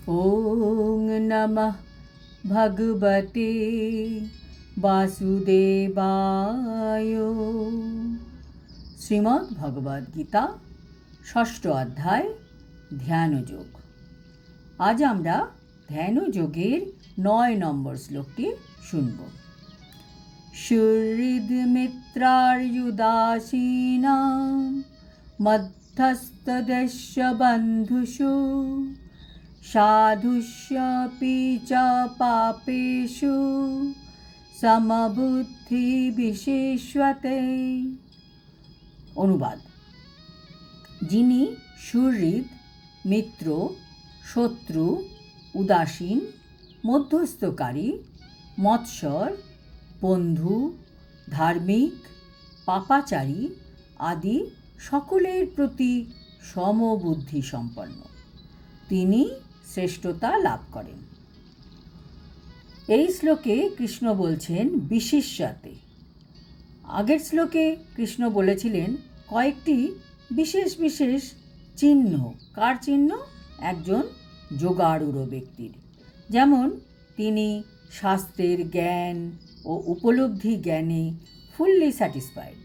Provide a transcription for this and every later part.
ওং নমঃ ভগবতে বাসুদেবায়। শ্রীমদ্ ভগবদ্ গীতা ষষ্ঠ অধ্যায় ধ্যানযোগ। আজ আমরা ধ্যানযোগের ৯ নম্বর শ্লোকটি শুনব। সুহৃদ্মিত্রার্যুদাসীনাং মধ্যস্থদেশ বন্ধুষু সাধুষ্যপি চ পাপেষু সমবুদ্ধি বিশেষ্যতে। অনুবাদ: যিনি সুহৃদ, মিত্র, শত্রু, উদাসীন, মধ্যস্থকারী, মৎসর, বন্ধু, ধার্মিক, পাপাচারী আদি সকলের প্রতি সমবুদ্ধি সম্পন্ন, তিনি শ্রেষ্ঠতা লাভ করেন। এই শ্লোকে কৃষ্ণ বলছেন বিশেষ্যতে। আগের শ্লোকে কৃষ্ণ বলেছিলেন কয়েকটি বিশেষ বিশেষ চিহ্ন। কার চিহ্ন? একজন যোগারূঢ় ব্যক্তির। যেমন তিনি শাস্ত্রের জ্ঞান ও উপলব্ধি জ্ঞানে ফুললি স্যাটিসফাইড,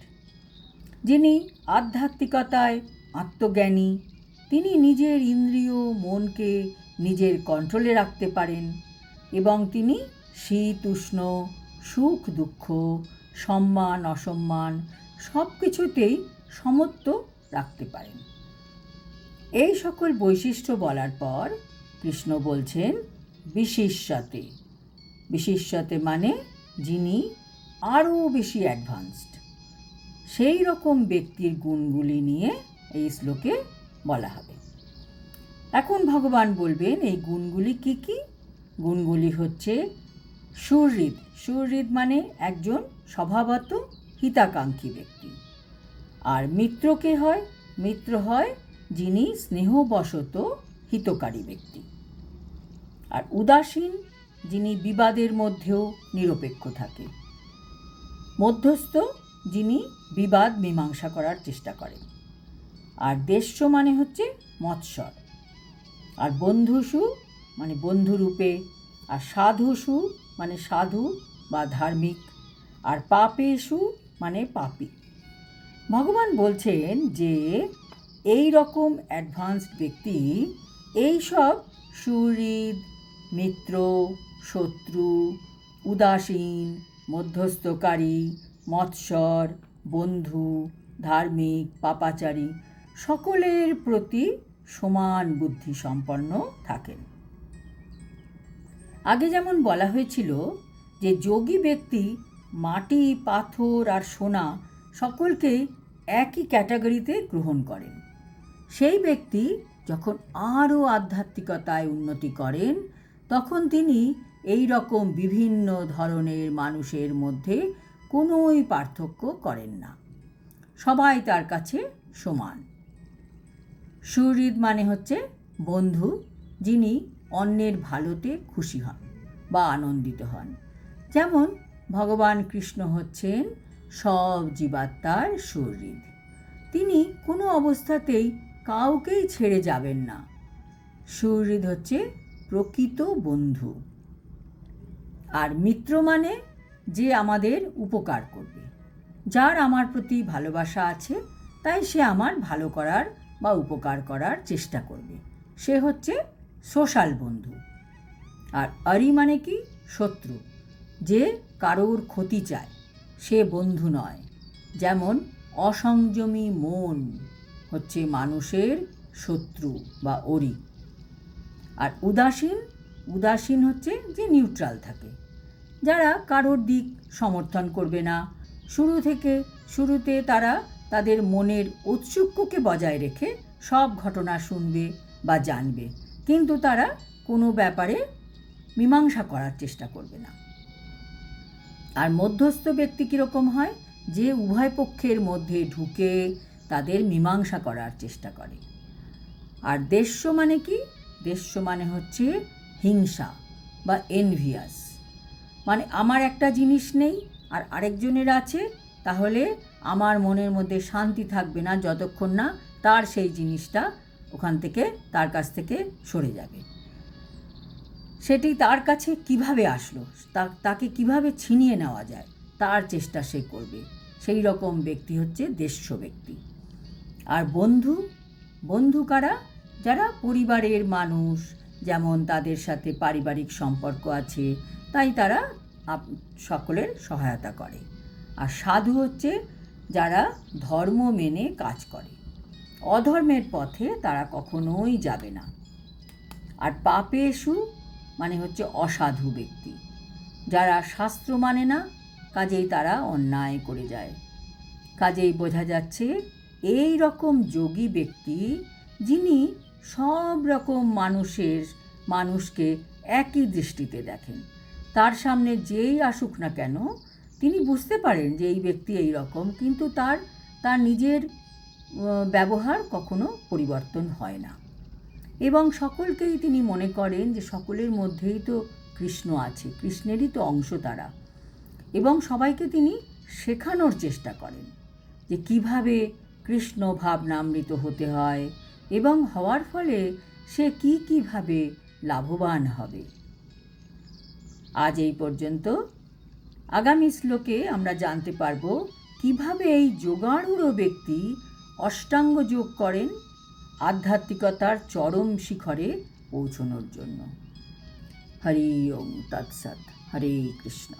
যিনি আধ্যাত্মিকতায় আত্মজ্ঞানী, তিনি নিজের ইন্দ্রিয় মনকে নিজের কন্ট্রোলে রাখতে পারেন এবং তিনি শীত উষ্ণ, সুখ দুঃখ, সম্মান অসম্মান সব কিছুতেই সমত্ব রাখতে পারেন। এই সকল বৈশিষ্ট্য বলার পর কৃষ্ণ বলছেন বিশেষ্যতে। বিশেষ্যতে মানে যিনি আরও বেশি অ্যাডভান্সড, সেই রকম ব্যক্তির গুণগুলি নিয়ে এই শ্লোকে বলা হবে। এখন ভগবান বলবেন এই গুণগুলি কি কি। গুণগুলি হচ্ছে সুহৃদ। সুহৃদ মানে একজন স্বভাবত হিতাকাঙ্ক্ষী ব্যক্তি। আর মিত্র কে হয়? মিত্র হয় যিনি স্নেহবশত হিতকারী ব্যক্তি। আর উদাসীন, যিনি বিবাদের মধ্যেও নিরপেক্ষ থাকে। মধ্যস্থ, যিনি বিবাদ মীমাংসা করার চেষ্টা করেন। আর দেশ্য মানে হচ্ছে মৎসর। আর বন্ধুষু মানে বন্ধুরূপে। আর সাধুষু মানে সাধু বা ধার্মিক। আর পাপেষু মানে পাপী। ভগবান বলছেন যে এই রকম অ্যাডভান্সড ব্যক্তি এই সব সুহৃদ, মিত্র, শত্রু, উদাসীন, মধ্যস্থকারী, মৎসর, বন্ধু, ধার্মিক, পাপাচারী সকলের প্রতি সমান বুদ্ধি সম্পন্ন থাকেন। আগে যেমন বলা হয়েছিল যে যোগী ব্যক্তি মাটি, পাথর আর সোনা সকলকে একই ক্যাটাগরিতে গ্রহণ করেন। সেই ব্যক্তি যখন আরও আধ্যাত্মিকতায় উন্নতি করেন তখন তিনি এই রকম বিভিন্ন ধরনের মানুষের মধ্যে কোনোই পার্থক্য করেন না, সবাই তার কাছে সমান। সুহৃদ মানে হচ্ছে বন্ধু, যিনি অন্যের ভালোতে খুশি হন বা আনন্দিত হন। যেমন ভগবান কৃষ্ণ হচ্ছেন সব জীবাত্মার সুহৃদ। তিনি কোনো অবস্থাতেই কাউকেই ছেড়ে যাবেন না। সুহৃদ হচ্ছে প্রকৃত বন্ধু। আর মিত্র মানে যে আমাদের উপকার করবে, যার আমার প্রতি ভালোবাসা আছে, তাই সে আমার ভালো করার বা উপকার করার চেষ্টা করবে, সে হচ্ছে সোশ্যাল বন্ধু। আর আরি মানে কি? শত্রু, যে কারোর ক্ষতি চায়, সে বন্ধু নয়। যেমন অসংযমী মন হচ্ছে মানুষের শত্রু বা অরি। আর উদাসীন, উদাসীন হচ্ছে যে নিউট্রাল থাকে, যারা কারোর দিক সমর্থন করবে না। শুরুতে তারা তাদের মনের ঔৎসুক্যকে বজায় রেখে সব ঘটনা শুনবে বা জানবে, কিন্তু তারা কোনো ব্যাপারে মীমাংসা করার চেষ্টা করবে না। আর মধ্যস্থ ব্যক্তি কীরকম হয়? যে উভয় পক্ষের মধ্যে ঢুকে তাদের মীমাংসা করার চেষ্টা করে। আর দেশ্য মানে কি? দেশ্য মানে হচ্ছে হিংসা বা এনভিয়াস, মানে আমার একটা জিনিস নেই আর আরেকজনের আছে, তাহলে আমার মনের মধ্যে শান্তি থাকবে না যতক্ষণ না তার সেই জিনিসটা ওখান থেকে, তার কাছ থেকে সরে যাবে। সেটি তার কাছে কিভাবে আসলো, তাকে কিভাবে ছিনিয়ে নেওয়া যায় তার চেষ্টা সে করবে। সেই রকম ব্যক্তি হচ্ছে দেশ্য ব্যক্তি। আর বন্ধু কারা? যারা পরিবারের মানুষ, যেমন তাদের সাথে পারিবারিক সম্পর্ক আছে, তাই তারা সকলের সহায়তা করে। আর সাধু হচ্ছে যারা ধর্ম মেনে কাজ করে, অধর্মের পথে তারা কখনোই যাবে না। আর পাপেষু মানে হচ্ছে অসাধু ব্যক্তি, যারা শাস্ত্র মানে না, কাজেই তারা অন্যায় করে যায়। কাজেই বোঝা যাচ্ছে এই রকম যোগী ব্যক্তি, যিনি সব রকম মানুষকে একই দৃষ্টিতে দেখেন, তার সামনে যেই আসুক না কেন তিনি বুঝতে পারেন যে এই ব্যক্তি এই রকম, কিন্তু তার নিজের ব্যবহার কখনো পরিবর্তন হয় না। এবং সকলকেই তিনি মনে করেন যে সকলের মধ্যেই তো কৃষ্ণ আছে, কৃষ্ণেরই তো অংশ তারা, এবং সবাইকে তিনি শেখানোর চেষ্টা করেন যে কিভাবে কৃষ্ণ ভাবনামৃত হতে হয় এবং হওয়ার ফলে সে কীভাবে লাভবান হবে। আজ এই পর্যন্ত। আগামী শ্লোকে আমরা জানতে পারব কিভাবে এই যোগারূঢ় ব্যক্তি অষ্টাঙ্গ যোগ করেন আধ্যাত্মিকতার চরম শিখরে পৌঁছানোর জন্য। হরি ওম তৎসৎ। হরে কৃষ্ণ।